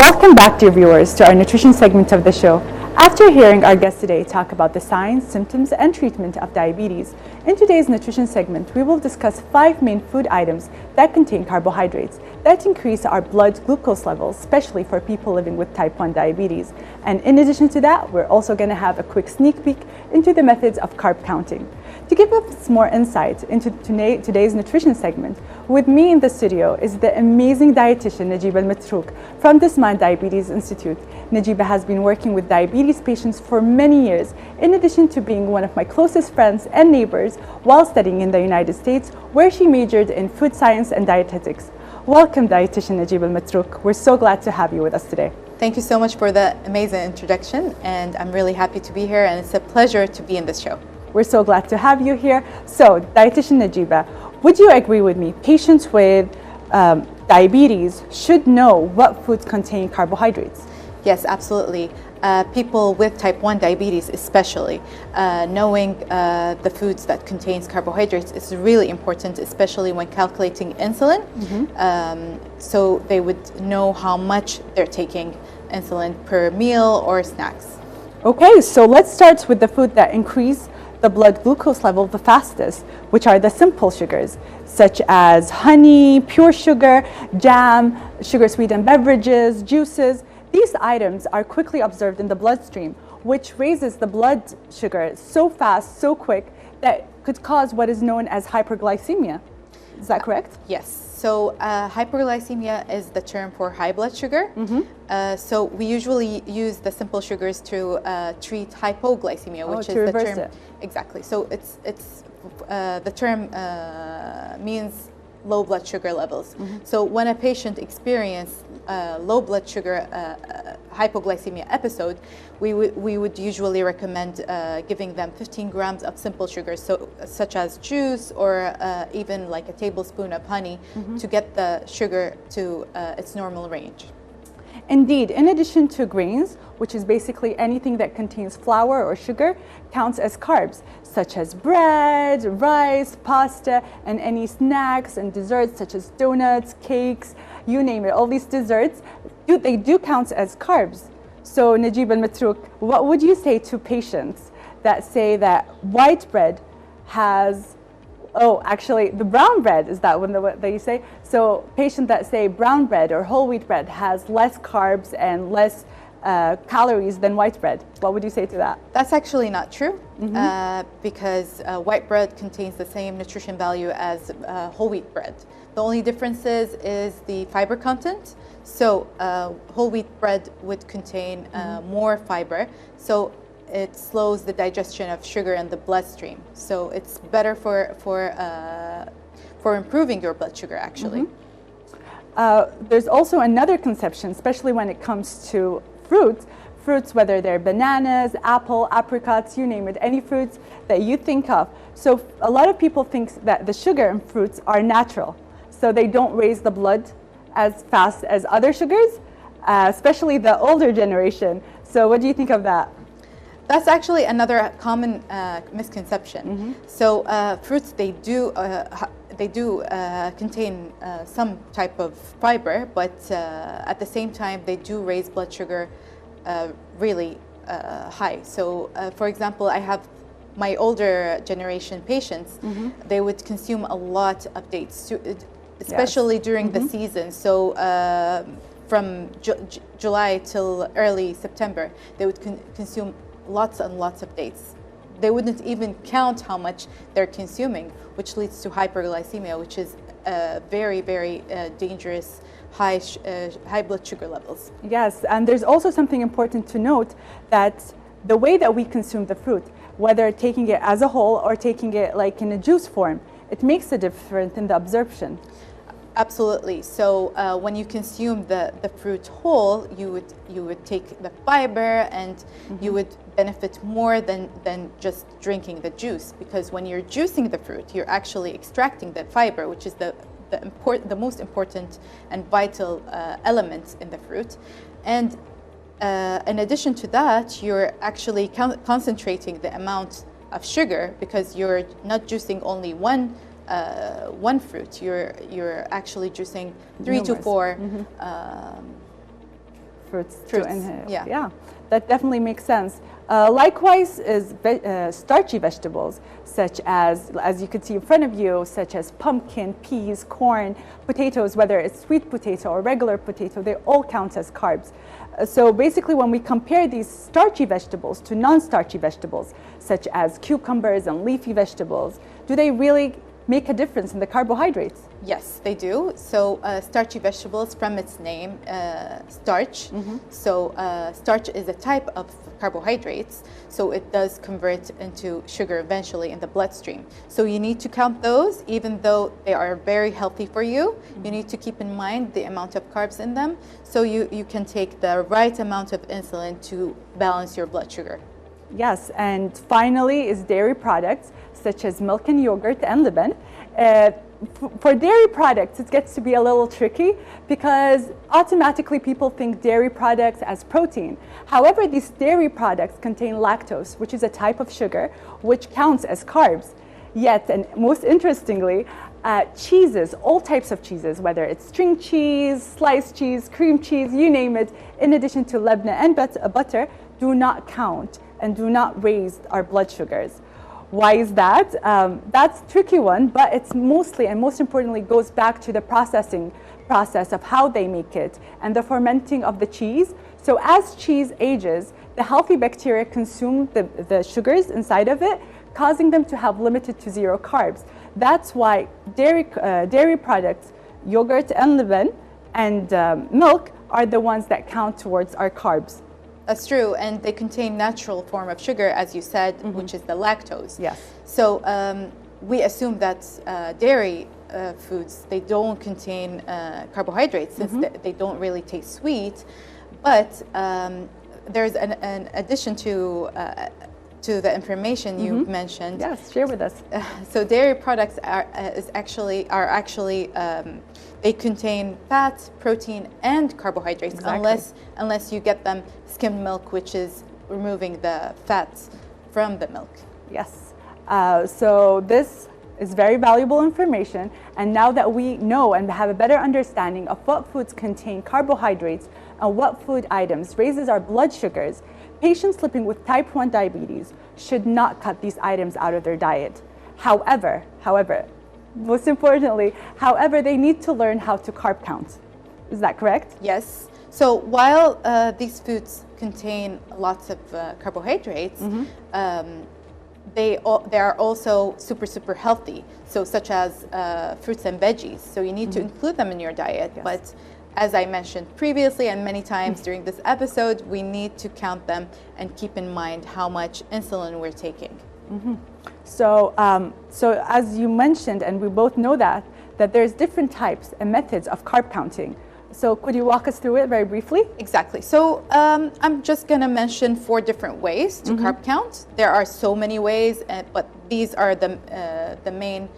Welcome back, dear viewers, to our nutrition segment of the show. After hearing our guest today talk about the signs, symptoms, and treatment of diabetes, in today's nutrition segment, we will discuss 5 main food items that contain carbohydrates that increase our blood glucose levels, especially for people living with type 1 diabetes. And in addition to that, we're also going to have a quick sneak peek into the methods of carb counting. To give us more insight into today's nutrition segment, with me in the studio is the amazing dietitian Najeeba Matrouk from the Smile Diabetes Institute. Najeeba has been working with diabetes patients for many years, in addition to being one of my closest friends and neighbors while studying in the United States, where she majored in food science and dietetics. Welcome, dietitian Najeeba Matrouk. We're so glad to have you with us today. Thank you so much for the amazing introduction, and I'm really happy to be here, and it's a pleasure to be in this show. We're so glad to have you here. So, dietitian Najeeba, would you agree with me? Patients with diabetes should know what foods contain carbohydrates. Yes, absolutely. People with type 1 diabetes especially, knowing the foods that contains carbohydrates is really important, especially when calculating insulin. So they would know how much they're taking insulin per meal or snacks. Okay, so let's start with the food that increase the blood glucose level the fastest, which are the simple sugars, such as honey, pure sugar, jam, sugar-sweetened beverages, juices. These items are quickly absorbed in the bloodstream, which raises the blood sugar so fast, so quick, that could cause what is known as hyperglycemia. Is that correct? Yes. So hyperglycemia is the term for high blood sugar. So we usually use the simple sugars to treat hypoglycemia, which is the term. Exactly. So it's the term means low blood sugar levels. So when a patient experiences low blood sugar hypoglycemia episode, we would usually recommend giving them 15 grams of simple sugars, so such as juice or even like a tablespoon of honey to get the sugar to its normal range. Indeed, in addition to grains, which is basically anything that contains flour or sugar, counts as carbs, such as bread, rice, pasta, and any snacks and desserts such as donuts, cakes, you name it. All these desserts, they do count as carbs. So Najeeba Matrouk, what would you say to patients that say that white bread has, actually the brown bread, is that one that you say? So patients that say brown bread or whole wheat bread has less carbs and less calories than white bread. What would you say to that? That's actually not true, because white bread contains the same nutrition value as whole wheat bread. The only difference is the fiber content. So whole wheat bread would contain more fiber, so it slows the digestion of sugar in the bloodstream. So it's better for improving your blood sugar, actually. There's also another conception, especially when it comes to fruits, whether they're bananas, apple, apricots, you name it, any fruits that you think of. So a lot of people think that the sugar in fruits are natural, so they don't raise the blood as fast as other sugars, especially the older generation. So what do you think of that? That's actually another common misconception. So fruits, they do contain some type of fiber, but at the same time, they do raise blood sugar really high. So for example, I have my older generation patients, they would consume a lot of dates, especially during the season. So from July till early September, they would consume lots and lots of dates. They wouldn't even count how much they're consuming, which leads to hyperglycemia, which is very, very dangerous, high blood sugar levels. Yes, and there's also something important to note, that the way that we consume the fruit, whether taking it as a whole or taking it like in a juice form, it makes a difference in the absorption. Absolutely. So when you consume the fruit whole, you would take the fiber, and you would benefit more than just drinking the juice, because when you're juicing the fruit, you're actually extracting the fiber, which is the most important and vital element in the fruit. And in addition to that, you're actually concentrating the amount of sugar, because you're not juicing only one fruit. You're actually juicing 3 to 4 fruits. Fruits, yeah. That definitely makes sense. Likewise is starchy vegetables, such as you could see in front of you, such as pumpkin, peas, corn, potatoes, whether it's sweet potato or regular potato, they all count as carbs. So basically when we compare these starchy vegetables to non-starchy vegetables, such as cucumbers and leafy vegetables, do they really make a difference in the carbohydrates? Yes, they do. So starchy vegetables, from its name, starch. So starch is a type of carbohydrates. So it does convert into sugar eventually in the bloodstream. So you need to count those, even though they are very healthy for you. You need to keep in mind the amount of carbs in them, so you can take the right amount of insulin to balance your blood sugar. Yes, and finally is dairy products such as milk and yogurt and lebanon. For dairy products, it gets to be a little tricky because automatically people think dairy products as protein. However, these dairy products contain lactose, which is a type of sugar, which counts as carbs. Yet, and most interestingly, cheeses, all types of cheeses, whether it's string cheese, sliced cheese, cream cheese, you name it, in addition to lebanon and butter, do not count and do not raise our blood sugars. Why is that? That's a tricky one, but it's mostly and most importantly goes back to the processing process of how they make it and the fermenting of the cheese. So as cheese ages, the healthy bacteria consume the sugars inside of it, causing them to have limited to zero carbs. That's why dairy products, yogurt and lebanon and milk are the ones that count towards our carbs. That's true, and they contain natural form of sugar, as you said, which is the lactose. Yes. So we assume that dairy foods, they don't contain carbohydrates, since they don't really taste sweet. But there's an addition to the information you mentioned. Yes, share with us. So dairy products are actually they contain fat, protein, and carbohydrates. Exactly. Unless you get them skimmed milk, which is removing the fats from the milk. Yes. So this is very valuable information. And now that we know and have a better understanding of what foods contain carbohydrates and what food items raises our blood sugars, patients living with type 1 diabetes should not cut these items out of their diet. However, most importantly, they need to learn how to carb count. Is that correct? Yes. So while these foods contain lots of carbohydrates, they are also super healthy. So such as fruits and veggies. So you need to include them in your diet. Yes. But as I mentioned previously and many times during this episode, we need to count them and keep in mind how much insulin we're taking. So as you mentioned, and we both know that there's different types and methods of carb counting. So could you walk us through it very briefly? Exactly. So I'm just going to mention 4 different ways to carb count. There are so many ways, but these are the main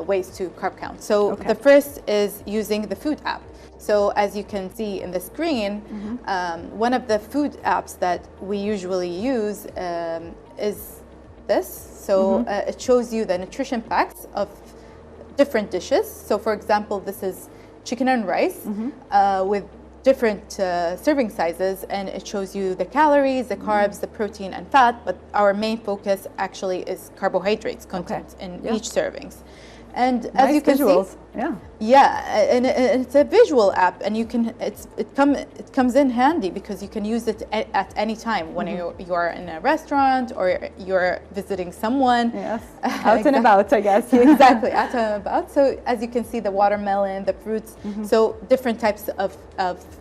ways to carb count. So the first is using the food app. So as you can see in the screen, one of the food apps that we usually use is this. So it shows you the nutrition facts of different dishes. So for example, this is chicken and rice with different serving sizes, and it shows you the calories, the carbs, the protein and fat, but our main focus actually is carbohydrates content in each servings. And nice as you can visuals. see, and it's a visual app, and you can it comes in handy because you can use it at any time when you are in a restaurant or you're visiting someone. Yes, out and about, I guess. Exactly, out and about. So as you can see, the watermelon, the fruits, so different types of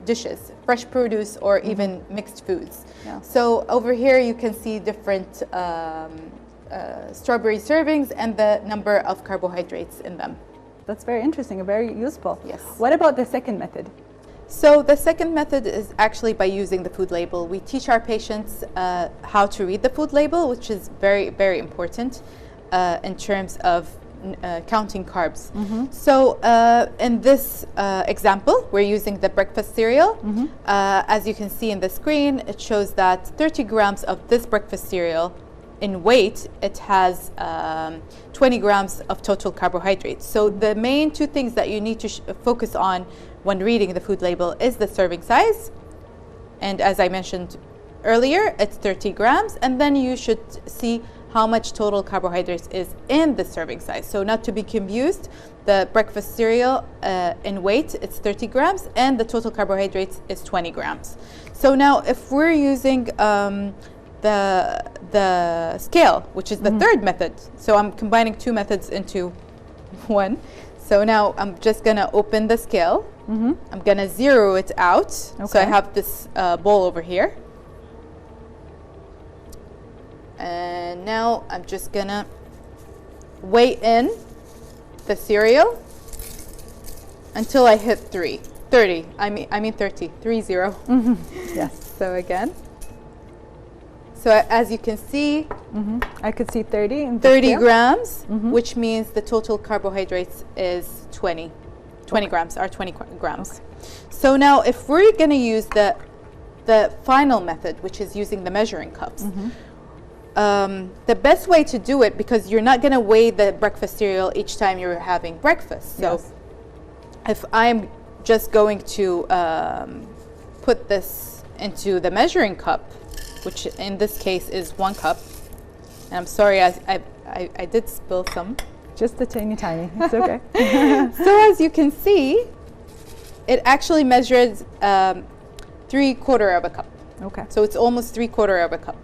dishes, fresh produce or even mixed foods. Yeah. So over here you can see different strawberry servings and the number of carbohydrates in them. That's very interesting and very useful. Yes. What about the second method? So the second method is actually by using the food label. We teach our patients how to read the food label, which is very important in terms of counting carbs. So in this example, we're using the breakfast cereal. As you can see in the screen, it shows that 30 grams of this breakfast cereal in weight, it has 20 grams of total carbohydrates. So the main 2 things that you need to focus on when reading the food label is the serving size And as I mentioned earlier, it's 30 grams. And then you should see how much total carbohydrates is in the serving size. So not to be confused, the breakfast cereal in weight, it's 30 grams, and the total carbohydrates is 20 grams. So now if we're using the scale, which is the third method, so I'm combining two methods into one. So now I'm just gonna open the scale. I'm gonna zero it out. So I have this bowl over here. And now I'm just gonna weigh in the cereal until I hit 30. I mean 30. 30. Yes. So again. So as you can see, I could see 30 in 30 grams, which means the total carbohydrates is 20 grams, or 20 grams. So now if we're going to use the final method, which is using the measuring cups, the best way to do it, because you're not going to weigh the breakfast cereal each time you're having breakfast. So if I'm just going to put this into the measuring cup, which in this case is 1 cup. And I'm sorry, I did spill some. Just a teeny tiny, it's okay. So as you can see, it actually measures 3/4 of a cup. Okay. So it's almost 3/4 of a cup.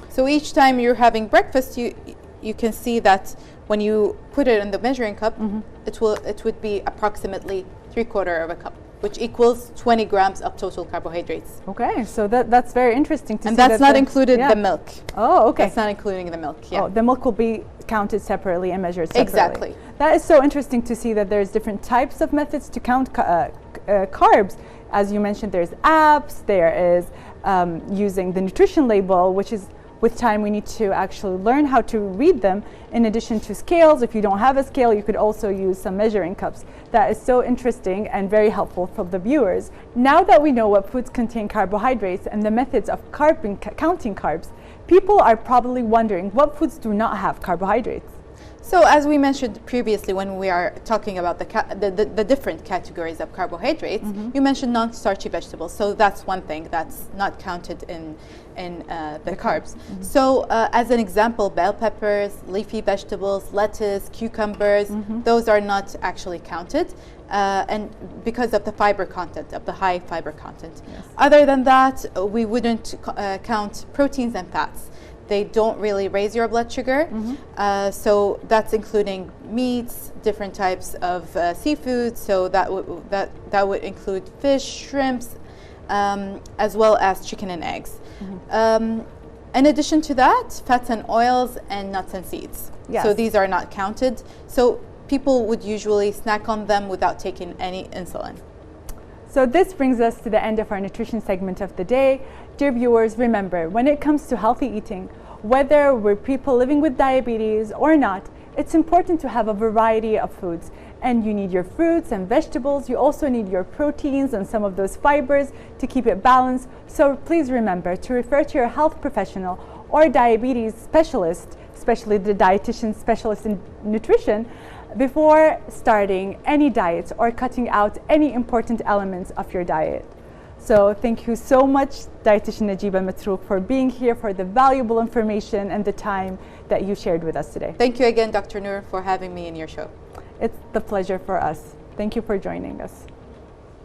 So each time you're having breakfast, you can see that when you put it in the measuring cup, it would be approximately 3/4 of a cup, which equals 20 grams of total carbohydrates. Okay, so that's very interesting to see. And that's not included the milk. Oh, okay. That's not including the milk, Oh, the milk will be counted separately and measured separately. Exactly. That is so interesting to see that there's different types of methods to count carbs. As you mentioned, there's apps, there is using the nutrition label, which is with time we need to actually learn how to read them. In addition to scales, if you don't have a scale, you could also use some measuring cups. That is so interesting and very helpful for the viewers. Now that we know what foods contain carbohydrates and the methods of counting carbs, people are probably wondering what foods do not have carbohydrates. So as we mentioned previously when we are talking about the different categories of carbohydrates, you mentioned non-starchy vegetables. So that's one thing that's not counted in the carbs. So as an example, bell peppers, leafy vegetables, lettuce, cucumbers, those are not actually counted. And because of the fiber content, of the high fiber content. Yes. Other than that, we wouldn't count proteins and fats. They don't really raise your blood sugar. So that's including meats, different types of seafood. So that would include fish, shrimps, as well as chicken and eggs. In addition to that, fats and oils and nuts and seeds. Yes. So these are not counted. So people would usually snack on them without taking any insulin. So this brings us to the end of our nutrition segment of the day. Dear viewers, remember, when it comes to healthy eating, whether we're people living with diabetes or not, it's important to have a variety of foods. And you need your fruits and vegetables. You also need your proteins and some of those fibers to keep it balanced. So please remember to refer to your health professional or diabetes specialist, especially the dietitian specialist in nutrition, before starting any diets or cutting out any important elements of your diet. So thank you so much, Dietitian Najeeba Matrouk, for being here, for the valuable information and the time that you shared with us today. Thank you again, Dr. Noor, for having me in your show. It's the pleasure for us. Thank you for joining us.